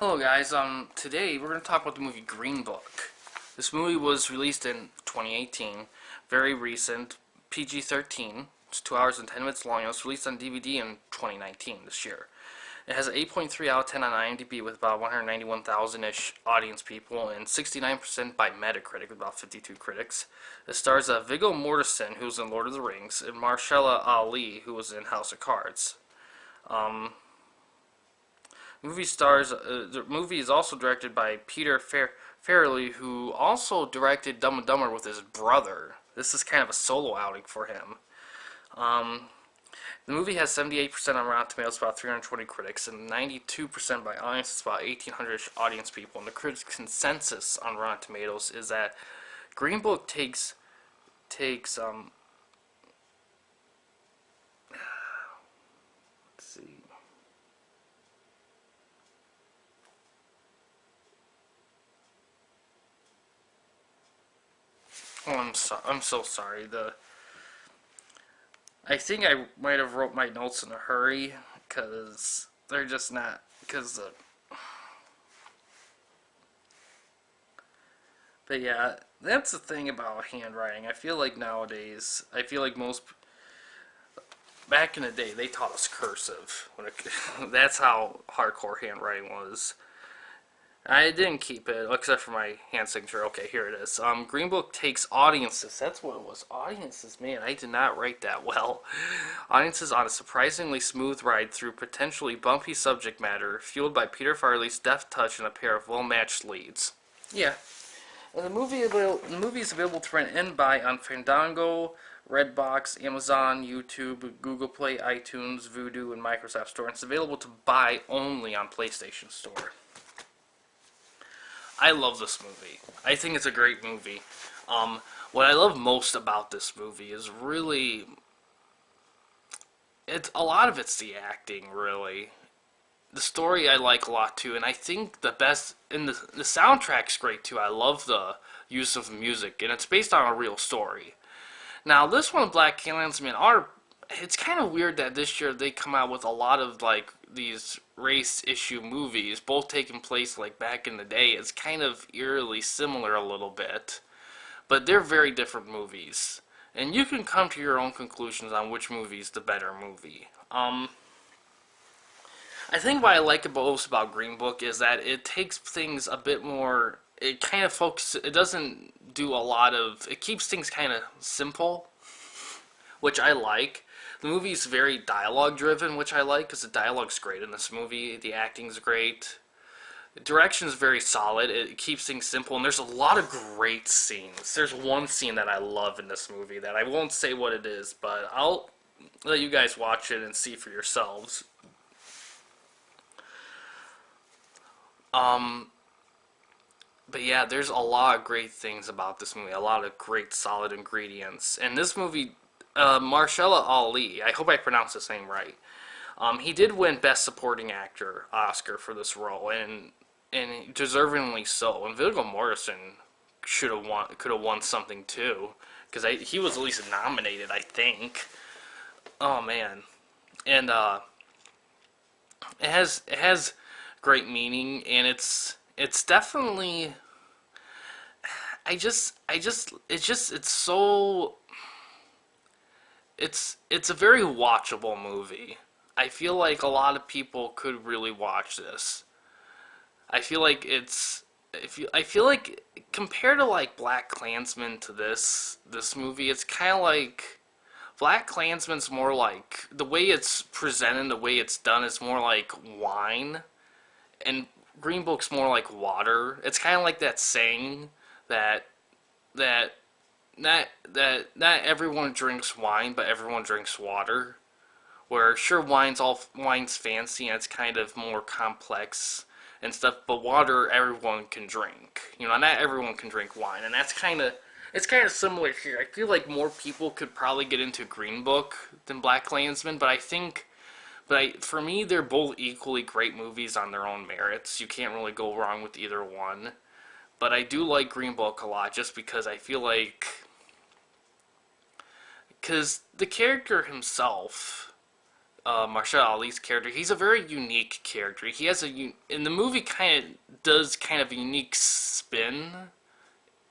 Hello guys, today we're going to talk about the movie Green Book. This movie was released in 2018, very recent, PG-13, it's 2 hours and 10 minutes long. It was released on DVD in 2019, this year. It has an 8.3 out of 10 on IMDb with about 191,000-ish audience people and 69% by Metacritic with about 52 critics. It stars Viggo Mortensen, who was in Lord of the Rings, and Mahershala Ali, who was in House of Cards. The movie is also directed by Peter Farrelly, who also directed Dumb and Dumber with his brother. This is kind of a solo outing for him. The movie has 78% on Rotten Tomatoes, about 320 critics, and 92% by audience, about 1,800 audience people. And the critics' consensus on Rotten Tomatoes is that Green Book takes let's see. Oh, I'm so sorry. I think I might have wrote my notes in a hurry because they're just not But yeah, that's the thing about handwriting. I feel like nowadays, back in the day they taught us cursive. That's how hardcore handwriting was. I didn't keep it, except for my hand signature. Okay, here it is. Green Book takes audiences. That's what it was. Audiences, man, I did not write that well. Audiences on a surprisingly smooth ride through potentially bumpy subject matter, fueled by Peter Farrelly's deft touch and a pair of well-matched leads. Yeah. And the movie is available to rent and buy on Fandango, Redbox, Amazon, YouTube, Google Play, iTunes, Vudu, and Microsoft Store. And it's available to buy only on PlayStation Store. I love this movie. I think it's a great movie. What I love most about this movie is really, a lot of it's the acting, really. The story I like a lot too, and I think the soundtrack's great too. I love the use of music, and it's based on a real story. Now, this one, Black Klansman, it's kind of weird that this year they come out with a lot of these race issue movies, both taking place back in the day. It's kind of eerily similar a little bit, but they're very different movies, and you can come to your own conclusions on which movie's the better movie. I think what I like most about Green Book is that it takes things a bit more. It kind of focuses. It doesn't do a lot of. It keeps things kind of simple, which I like. The movie's very dialogue-driven, which I like, because the dialogue's great in this movie. The acting's great. The direction's very solid. It keeps things simple, and there's a lot of great scenes. There's one scene that I love in this movie that I won't say what it is, but I'll let you guys watch it and see for yourselves. But yeah, there's a lot of great things about this movie. A lot of great, solid ingredients. And this movie, Mahershala Ali, I hope I pronounced his name right. He did win Best Supporting Actor Oscar for this role, and deservingly so. And Viggo Mortensen could have won something too, because he was at least nominated, I think. Oh man, and it has great meaning, and it's definitely. It's a very watchable movie. I feel like a lot of people could really watch this. I feel like I feel like compared to Black Klansman to this movie, it's kind of like Black Klansman's more like the way it's presented, the way it's done is more like wine, and Green Book's more like water. It's kind of like that saying that that not everyone drinks wine, but everyone drinks water. Where sure, wine's fancy and it's kind of more complex and stuff, but water everyone can drink. Not everyone can drink wine, and it's kind of similar here. I feel like more people could probably get into Green Book than Black Klansman, but for me, they're both equally great movies on their own merits. You can't really go wrong with either one. But I do like Green Book a lot just because I feel like. Because the character himself Marshall Ali's character. He's a very unique character. He has in the movie kind of does kind of a unique spin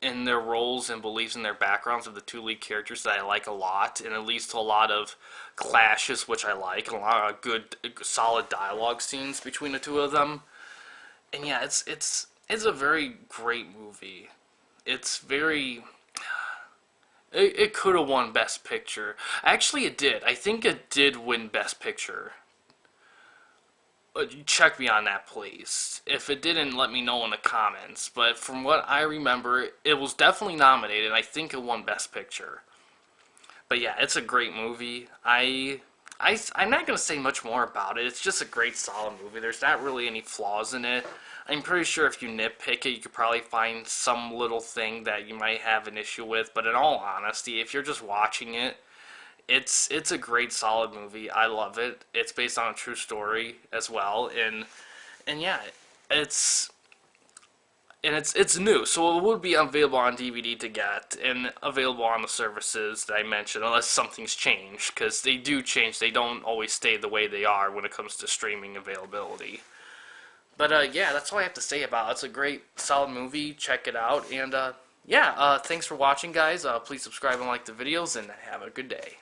in their roles and beliefs and their backgrounds of the two lead characters that I like a lot, and it leads to a lot of clashes, which I like, and a lot of good, solid dialogue scenes between the two of them. And yeah, it's a very great movie. It's very it could have won Best Picture. Actually, it did. I think it did win Best Picture. Check me on that, please. If it didn't, let me know in the comments. But from what I remember, it was definitely nominated. I think it won Best Picture. But yeah, it's a great movie. I'm not going to say much more about it. It's just a great, solid movie. There's not really any flaws in it. I'm pretty sure if you nitpick it, you could probably find some little thing that you might have an issue with. But in all honesty, if you're just watching it, it's a great, solid movie. I love it. It's based on a true story as well, and yeah, it's it's new, so it would be available on DVD to get and available on the services that I mentioned, unless something's changed, because they do change. They don't always stay the way they are when it comes to streaming availability. But yeah, that's all I have to say about it. It's a great, solid movie. Check it out, and yeah, thanks for watching, guys. Please subscribe and like the videos, and have a good day.